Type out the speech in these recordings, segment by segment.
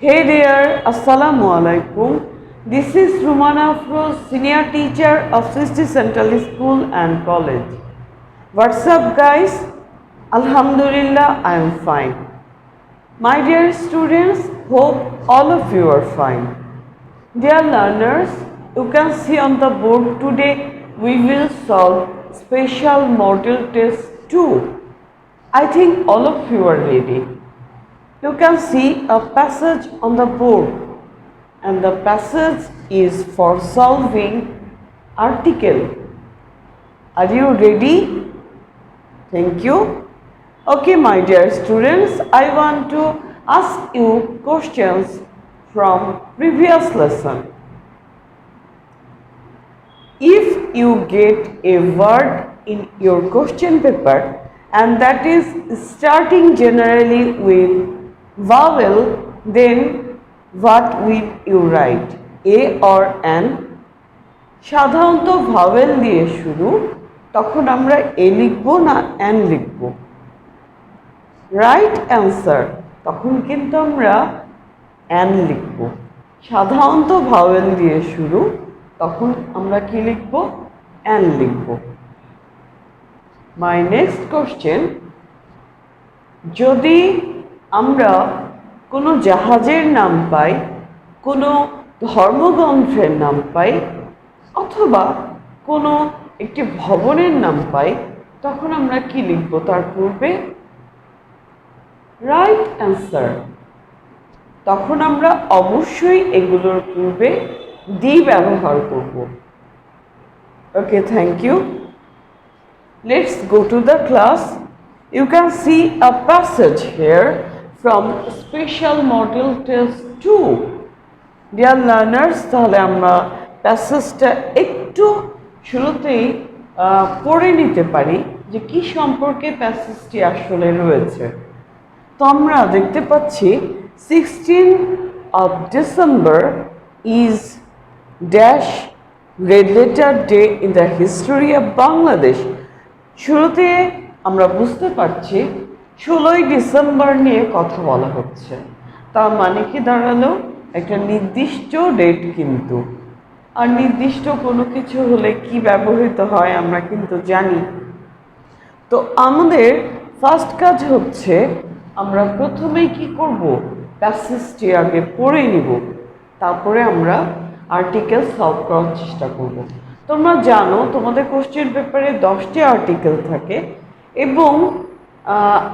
Hey there, Assalamu alaikum. This is Rumana Afroz, senior teacher of Srishti Central School and College. What's up, guys? Alhamdulillah, I am fine. My dear students, hope all of you are fine. Dear learners, you can see on the board today we will solve special model test 2. I think all of you are ready. You can see a passage on the board, and the passage is for solving article. Are you ready? Thank you. Okay, my dear students, I want to ask you questions from previous lesson. If you get a word in your question paper and that is starting generally with vowel, then what will you write? A or an? সাধারণত vowel দিয়ে শুরু, তখন আমরা এ লিখব না an লিখব। Right answer, তখন কিন্তু আমরা অ্যান লিখব। সাধারণত ভাওয়েল দিয়ে শুরু, তখন আমরা কি লিখব? অ্যান লিখব। মাই নেক্সট কোশ্চেন, যদি আমরা কোনো জাহাজের নাম পাই, কোনো ধর্মগ্রন্থের নাম পাই, অথবা কোনো একটি ভবনের নাম পাই, তখন আমরা কি লিখব তার পূর্বে? রাইট অ্যান্সার, তখন আমরা অবশ্যই এগুলোর পূর্বে দি ব্যবহার করব। Okay, thank you. Let's go to the class. You can see a passage here from Special Model Test 2. Dear learners, তাহলে আমরা প্যাসেজটা একটু শুরুতেই পড়ে নিতে পারি যে কি সম্পর্কে প্যাসেজটি আসলে রয়েছে। তো আমরা দেখতে পাচ্ছি 16th of December is dash red letter day in the history of Bangladesh. শুরুতে আমরা বুঝতে পারছি 16ই ডিসেম্বর নিয়ে কথা বলা হচ্ছে। তার মানে কি দাঁড়ালো? একটা নির্দিষ্ট ডেট কিন্তু। আর নির্দিষ্ট কোনো কিছু হলে কি ব্যবহৃত হয় আমরা কিন্তু জানি। তো আমাদের ফার্স্ট কাজ হচ্ছে আমরা প্রথমেই কি করব? প্যাসেজটি আগে পড়ে নিব, তারপরে আমরা আর্টিকেল সলভ করার চেষ্টা করব। তোমরা জানো তোমাদের কোশ্চেন পেপারে 10টি আর্টিকেল থাকে এবং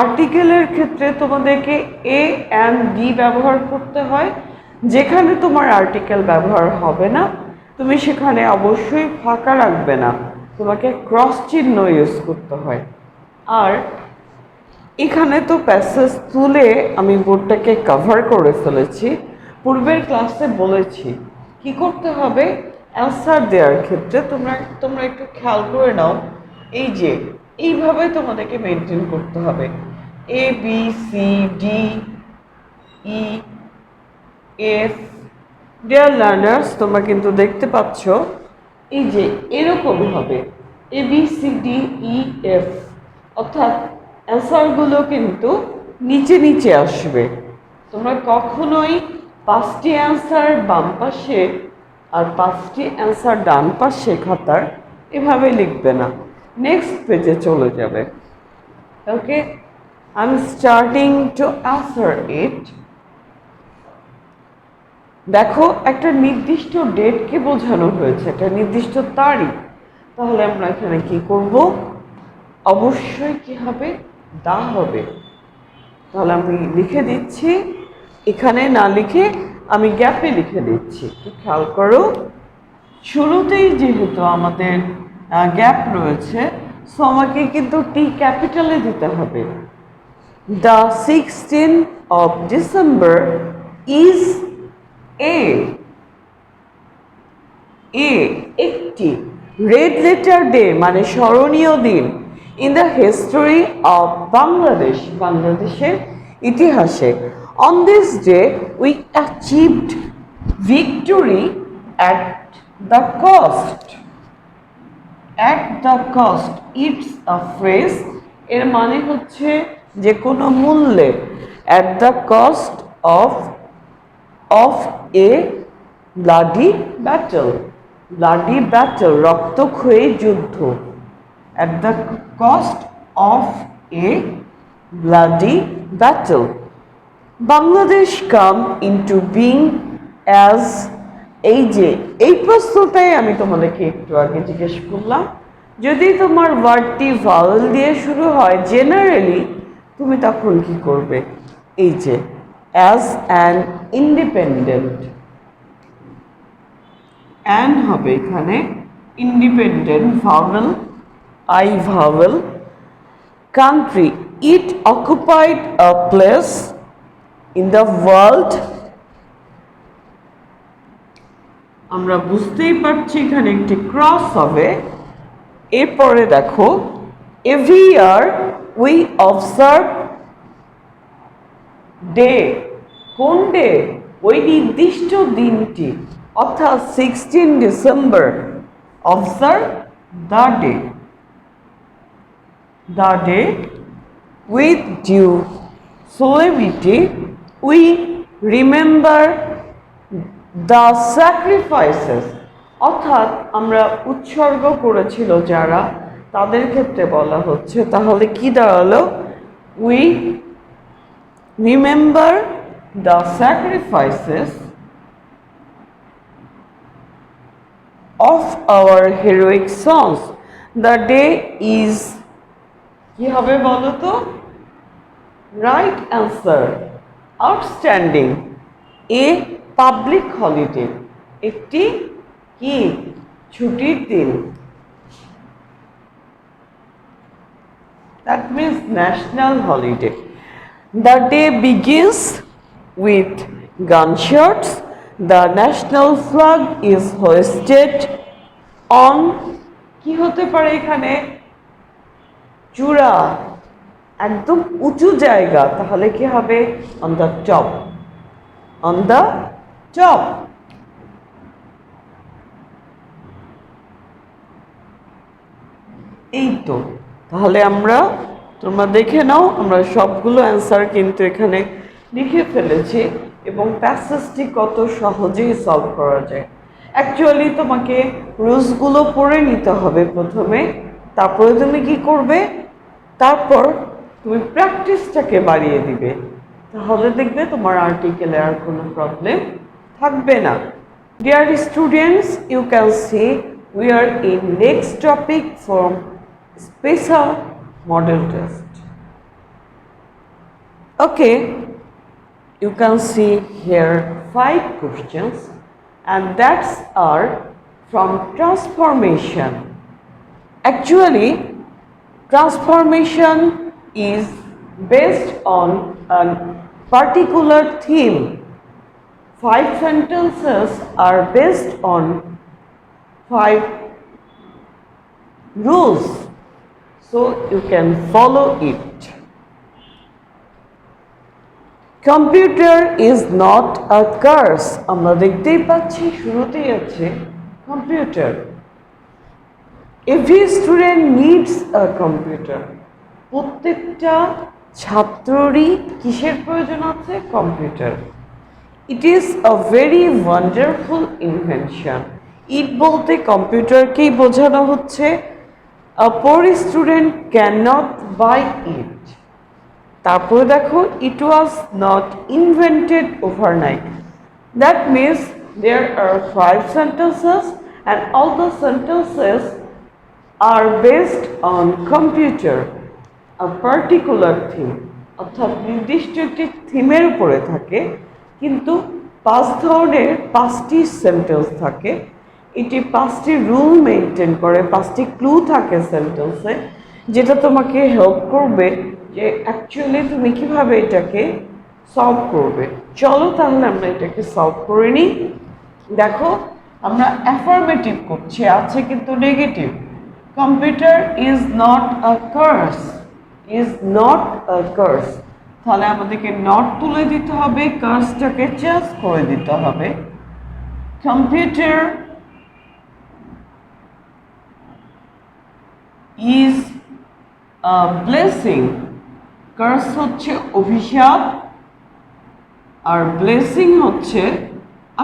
আর্টিকেলের ক্ষেত্রে তোমাদেরকে এ অ্যান্ড ডি ব্যবহার করতে হয়। যেখানে তোমার আর্টিকেল ব্যবহার হবে না, তুমি সেখানে অবশ্যই ফাঁকা রাখবে না, তোমাকে ক্রস চিহ্ন ইউজ করতে হয়। আর এখানে তো প্যাসেজ তুলে আমি বোর্ডটাকে কভার করে ফেলেছি। পূর্বের ক্লাসে বলেছি কি করতে হবে অ্যান্সার দেওয়ার ক্ষেত্রে। তোমরা একটু খেয়াল করে নাও, এই যে এইভাবে তোমাদেরকে মেনটেন করতে হবে। A B C D E F. Dear learners, তোমরা কিন্তু দেখতে পাচ্ছ এই যে এরকম হবে A B C D E F, অর্থাৎ অ্যান্সারগুলো কিন্তু নিচে নিচে আসবে। তোমরা কখনোই 5টি অ্যান্সার বাম পাশে আর 5টি অ্যান্সার ডান পাশে খাতার এভাবে লিখবে না, নেক্সট পেজে চলে যাবে। Okay, I am starting to answer it. দেখো, একটা নির্দিষ্ট ডেটকে বোঝানো হয়েছে, একটা নির্দিষ্ট তারিখ। তাহলে আমরা এখানে কি করব? অবশ্যই কি হবে? দা হবে। তাহলে আমি লিখে দিচ্ছি, এখানে না লিখে আমি গ্যাপে লিখে দিচ্ছি। একটু খেয়াল করো, শুরুতেই যেহেতু আমাদের গ্যাপ রয়েছে, সো আমাকে কিন্তু টি ক্যাপিটালে দিতে হবে। The 16th of December is একটি রেড লেটার ডে মানে স্মরণীয় দিন in the history of Bangladesh, বাংলাদেশের ইতিহাসে। On this day we achieved victory at the cost. At the cost, it's a phrase. এর মানে হচ্ছে যে কোনো মূল্যে। At the cost of of a bloody battle, bloody battle রক্তক্ষয়ী যুদ্ধ, at the cost of a bloody battle. Bangladesh come into being as, এই যে এই প্রশ্নটাই আমি তোমাদেরকে একটু আগে জিজ্ঞেস করলাম, যদি তোমার ওয়ার্ডটি ভাওয়েল দিয়ে শুরু হয় জেনারেলি তুমি তখন কি করবে? এই যে অ্যাজ অ্যান ইন্ডিপেন্ডেন্ট, অ্যান হবে এখানে, independent vowel, I vowel, country, it occupied a place in the world, আমরা বুঝতেই পারছি এখানে একটি ক্রস হবে। এরপরে দেখো every year we observe day, কোন ডে? ওই নির্দিষ্ট দিনটি, অর্থাৎ 16 December, observe the day, the day with due solemnity we remember the sacrifices, অর্থাৎ আমরা উৎসর্গ করেছিল যারা, তাদের ক্ষেত্রে বলা হচ্ছে। তাহলে কি দাঁড়ালো? we remember the sacrifices of our heroic sons. The day is, কি হবে বলো তো? Right answer, outstanding, a public holiday, একটি কি ছুটির দিন, that means national holiday. The day begins with gunshots, the national flag is hoisted on, কি হতে পারে এখানে? চূড়া, একদম উঁচু জায়গা, তাহলে কি হবে? On the top, on the top. এই তো, তাহলে আমরা, তোমরা দেখে নাও, আমরা সবগুলো অ্যান্সার কিন্তু এখানে লিখে ফেলেছি এবং প্যাসেজটি কত সহজেই সলভ করা যায়। অ্যাকচুয়ালি তোমাকে রুলসগুলো পড়ে নিতে হবে প্রথমে, তারপরে তুমি কি করবে? তারপর তুমি প্র্যাকটিসটাকে বাড়িয়ে দিবে, তাহলে দেখবে তোমার আর্টিকেলে আর কোনো প্রবলেম থাকবে না। Dear students, you can see we are in next topic from special model test. Okay, you can see here 5 questions and that's are from transformation. Actually, transformation is based on a particular theme. 5 sentences are based on 5 rules, so you can follow it. Computer is not a curse. আমরা দেখতেই পাচ্ছি শুরুতেই আছে computer. Every student needs a computer. প্রত্যেকটা ছাত্ররই কিসের প্রয়োজন আছে? Computer. It is a very wonderful invention. ইট বলতে কম্পিউটারকেই বোঝানো হচ্ছে। A poor student cannot buy it. তারপরে দেখো it was not invented overnight. That means there are 5 sentences and all the sentences are based on computer, a particular theme. অর্থাৎ নির্দিষ্ট একটি থিমের উপরে থাকে, কিন্তু 5 ধরনের 5টি সেন্টেন্স থাকে। এটি 5টি রুল মেনটেন করে, 5টি ক্লু থাকে সেন্টেন্সে, যেটা তোমাকে হেল্প করবে যে অ্যাকচুয়ালি তুমি কিভাবে এটাকে সলভ করবে। চলো তাহলে আমরা এটাকে সলভ করে নিই। দেখো আমরা অ্যাফার্মেটিভ করছি, আছে কিন্তু negative. Computer is not a curse, is not a curse, তাহলে আমাদেরকে নট তুলে দিতে হবে, কার্সটাকে চেঞ্জ করে দিতে হবে। Computer is a blessing, curse হচ্ছে অভিশাপ, আর ব্লেসিং হচ্ছে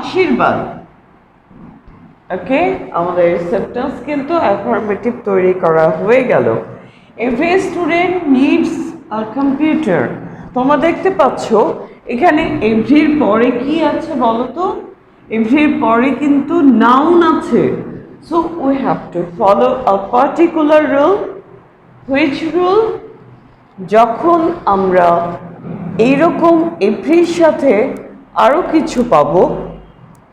আশীর্বাদ। ওকে, আমাদের সেন্টেন্স কিন্তু অ্যাফার্মেটিভ তৈরি করা হয়ে গেল। Every student needs a computer. তোমরা দেখতে পাচ্ছ এখানে এভরির পরে কি আছে বলো তো? এভরির পরে কিন্তু নাউন আছে। So we have to follow a particular rule. Which rule? যখন আমরা এইরকম এভরির সাথে আরও কিছু পাবো,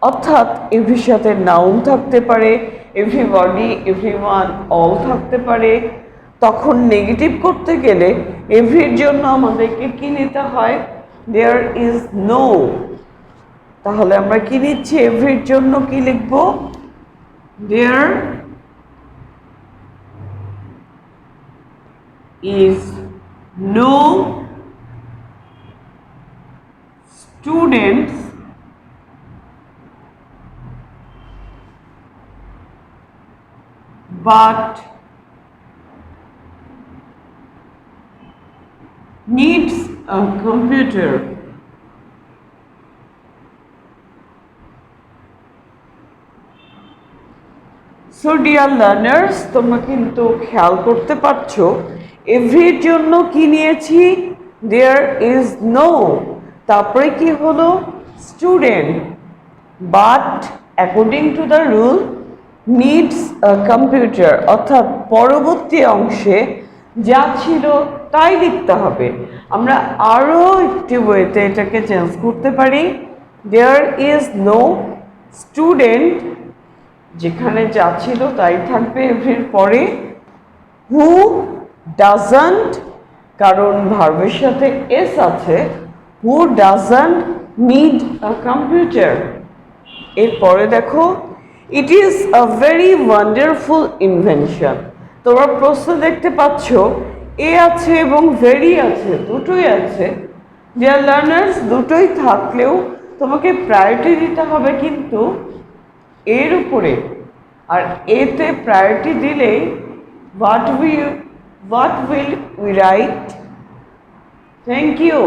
অর্থাৎ এভরির সাথে নাউন থাকতে পারে, এভরিবডি, এভরিওয়ান, অল থাকতে পারে, তখন নেগেটিভ করতে গেলে এভরির জন্য আমাদেরকে কি নিতে হয়? There is no. তাহলে আমরা কি নিচ্ছি? এভরির জন্য কি লিখব? There is no students but needs a computer. So dear learners, তোমরা কিন্তু খেয়াল করতে পারছো এভরির জন্য কি নিয়েছি? There is no, তারপরে কি হলো? Student, but according to the rule needs a computer, অর্থাৎ পরবর্তী অংশে যা ছিল তাই লিখতে হবে। আমরা আরও একটি ওয়েতে এটাকে চেঞ্জ করতে পারি। দেয়ার ইজ নো স্টুডেন্ট, যেখানে যা ছিল তাই থাকবে এভরির পরে। হু ডাজন্ট, কারণ ভার্বের সাথে এস আছে, who doesn't need a computer. এরপরে দেখো, it is a very wonderful invention. তোমরা প্রশ্ন দেখতে পাচ্ছ এ আছে এবং ভেরি আছে, দুটোই আছে। ডিয়ার লার্নার্স, দুটোই থাকলেও তোমাকে প্রায়োরিটি দিতে হবে কিন্তু এর উপরে। আর এতে প্রায়োরিটি দিলেই what will we write? Thank you.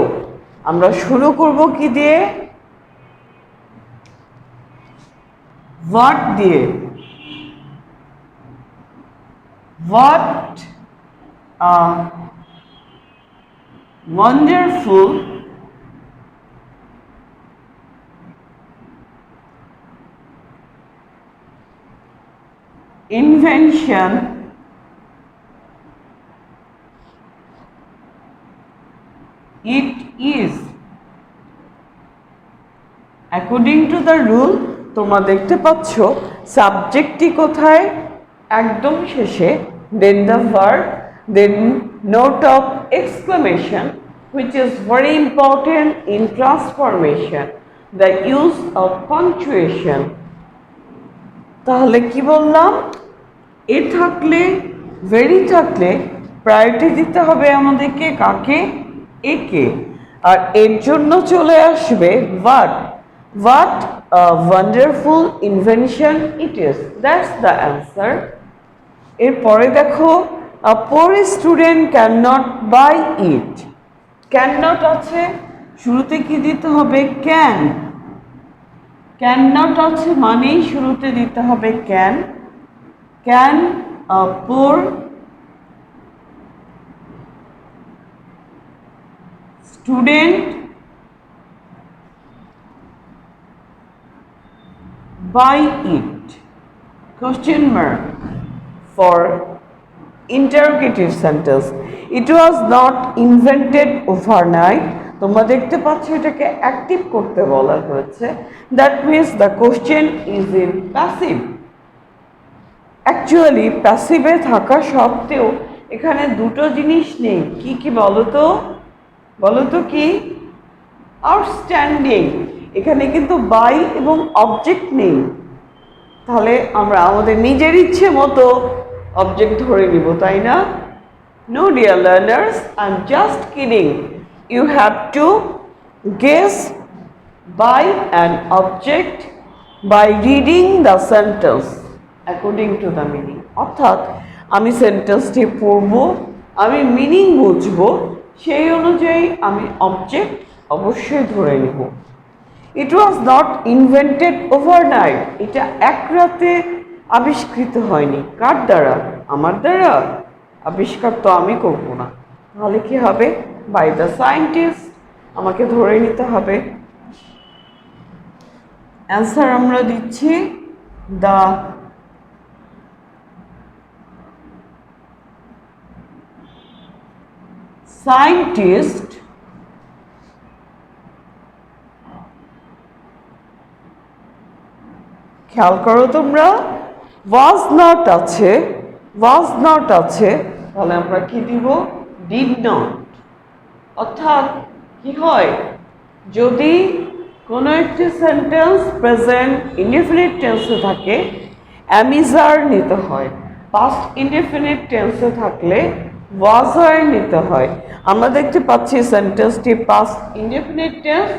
আমরা শুরু করব কি দিয়ে? হোয়াট দিয়ে। What a wonderful invention it is. According to the rule, তোমরা দেখতে পাচ্ছ সাবজেক্টটি কোথায়? একদম শেষে, then the verb, then note of exclamation, which is very important in transformation, the use of punctuation. তাহলে কি বললাম? এ থাকলে, ভেরি থাকলে প্রায়োরিটি দিতে হবে আমাদেরকে কাকে? একে। আর এর জন্য চলে আসবে what. What a wonderful invention it is, that's the answer. এরপরে দেখো, a poor student can not buy it. Can not আছে, শুরুতে কি দিতে হবে? ক্যান। ক্যান নট আছে মানেই শুরুতে দিতে হবে can. Can a poor student buy it? Question mark for interrogative sentence. It was not invented overnight. তোমরা দেখতে পাচ্ছ এটাকে অ্যাক্টিভ করতে বলা হয়েছে। That means the question is in passive. Actually প্যাসিভে থাকা সত্ত্বেও এখানে দুটো জিনিস নেই। কি কি বলো তো? বলো তো কি? আউটস্ট্যান্ডিং। এখানে কিন্তু বাই এবং অবজেক্ট নেই। তাহলে আমরা আমাদের নিজের ইচ্ছে মতো অবজেক্ট ধরে নিব, তাই না? No dear learners, I am just kidding. You have to guess by an object by reading the sentence according to the meaning. অর্থাৎ আমি সেন্টেন্সটি পড়ব, আমি মিনিং বুঝবো, সেই অনুযায়ী আমি অবজেক্ট অবশ্যই ধরে নিব। ইট ওয়াজ নট ইনভেন্টেড ওভারনাইট, এটা এক রাতে আবিষ্কৃত হয়নি। কার দ্বারা? আমার দ্বারা। আবিষ্কার তো আমি করব না, তাহলে কি হবে? বাই দ্য সায়েন্টিস্ট, আমাকে ধরে নিতে হবে। অ্যান্সার আমরা দিচ্ছি দ্য সায়েন্টিস্ট খেয়াল করো তোমরা, ওয়াজ নট আছে, ওয়াজ নট আছে, তাহলে আমরা কি দিব? Did not. অর্থাৎ কি হয়, যদি কোনো একটি সেন্টেন্স প্রেজেন্ট ইনডেফিনিট টেন্সে থাকে অ্যামিজার নিতে হয়, পাস্ট ইনডেফিনিট টেন্সে থাকলে ওয়াজার নিতে হয়। আমরা দেখতে পাচ্ছি সেন্টেন্সটি পাস্ট ইনডেফিনিট টেন্স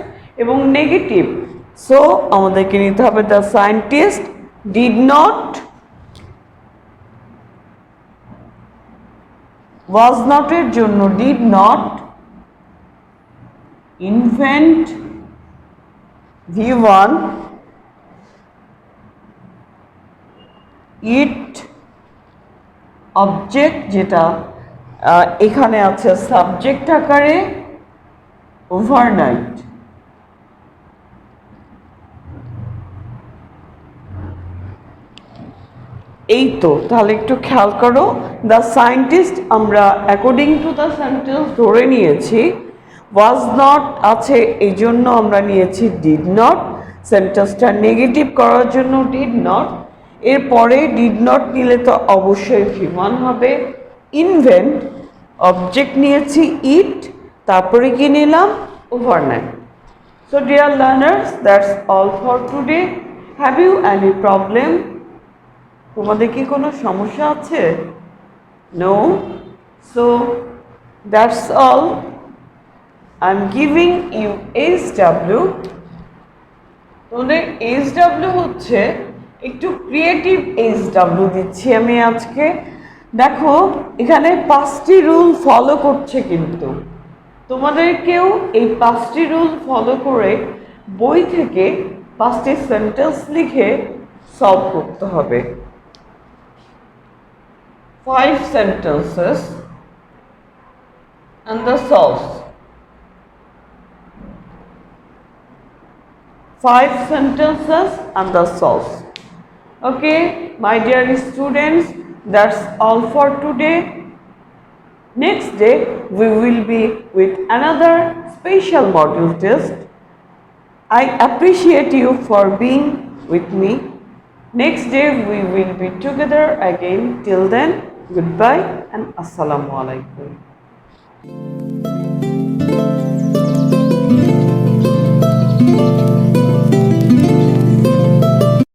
এবং নেগেটিভ, সো আমাদেরকে নিতে হবে দ্য সায়েন্টিস্ট ডিড নট, ওয়াজ নটের জন্য did not invent V1 it object, যেটা এখানে আছে সাবজেক্ট আকারে, ওভারনাইট। এই তো, তাহলে একটু খেয়াল করো, দ্য সায়েন্টিস্ট আমরা অ্যাকর্ডিং টু দ্য সেন্টেন্স ধরে নিয়েছি, ওয়াজ নট আছে এই জন্য আমরা নিয়েছি ডিড নট, সেন্টেন্সটা নেগেটিভ করার জন্য ডিড নট, এরপরে ডিড নট নিলে তো অবশ্যই V1 হবে। ইনভেন্ট অবজেক্ট নিয়েছি ইট, তারপরে কি নিলাম? Overnight. So dear learners, that's all for today. Have you any problem? তোমাদের কি কোনো সমস্যা আছে? No? So that's all. I am giving you HW। তোমাদের HW হচ্ছে একটু ক্রিয়েটিভ HW দিচ্ছি আমি আজকে। দেখো এখানে 5টি রুল ফলো করছে, কিন্তু তোমাদেরকেও এই 5টি রুল ফলো করে বই থেকে 5টি সেন্টেন্স লিখে সলভ করতে হবে। 5 sentences and the solves. 5 sentences and the solves. Okay, my dear students, that's all for today. Next day we will be with another special module test. I appreciate you for being with me. Next day we will be together again. Till then, goodbye and assalamu alaikum.